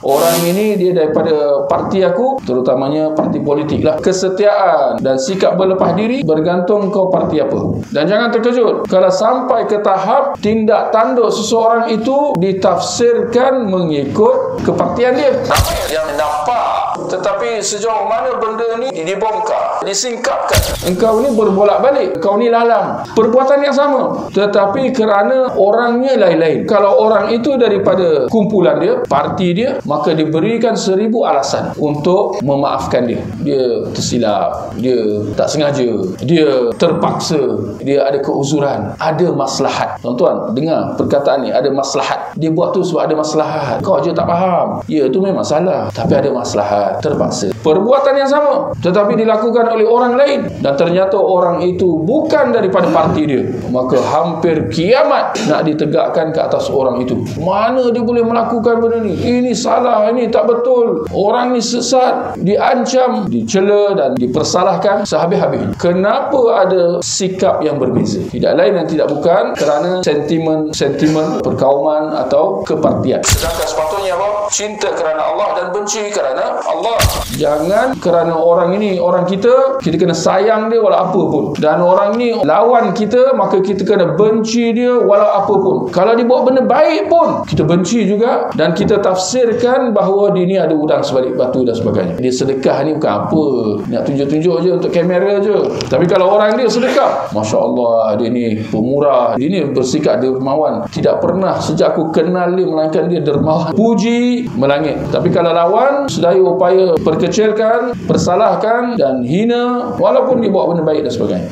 Orang ini dia daripada parti aku, terutamanya parti politik lah. Kesetiaan dan sikap berlepas diri bergantung kau parti apa. Dan jangan terkejut kalau sampai ke tahap tindak tanduk seseorang itu ditafsirkan mengikut kepartian dia. Ramai yang nampak, tetapi sejauh mana benda ni dibongkar, disingkapkan. Engkau ni berbolak-balik, kau ni lalang. Perbuatan yang sama, tetapi kerana orangnya lain-lain. Kalau orang itu daripada kumpulan dia, parti dia, maka diberikan 1000 alasan untuk memaafkan dia. Dia tersilap, dia tak sengaja, dia terpaksa, dia ada keuzuran, ada maslahat. Tuan-tuan, dengar perkataan ni, ada maslahat. Dia buat tu sebab ada maslahat. Kau je tak faham. Ya, tu memang salah, tapi ada maslahat, terpaksa. Perbuatan yang sama, tetapi dilakukan oleh orang lain, dan ternyata orang itu bukan daripada parti dia, maka hampir kiamat nak ditegakkan ke atas orang itu. Mana dia boleh melakukan benda ni? Ini salah, ini tak betul. Orang ni sesat, diancam, dicela dan dipersalahkan sehabis-habis. Kenapa ada sikap yang berbeza? Tidak lain dan tidak bukan kerana sentimen perkauman atau kepartian. Sedangkan sepatutnya apa? Cinta kerana Allah dan benci kerana Allah. Jangan kerana orang ini orang kita kena sayang dia walau apa pun. Dan orang ni lawan kita, maka kita kena benci dia walau apa pun. Kalau dia buat benda baik pun, kita benci juga, dan kita tafsirkan bahawa dia ni ada udang sebalik batu dan sebagainya. Dia sedekah ni bukan apa, nak tunjuk-tunjuk je untuk kamera je. Tapi kalau orang dia sedekah, Masya Allah, dia ni pemurah, dia ni bersikap dermawan. Tidak pernah sejak aku kenal dia melainkan dia dermawan. Puji melangit. Tapi kalau lawan, sedaya upaya perkecilkan, persalahkan dan hina, walaupun dia buat benda baik dan sebagainya.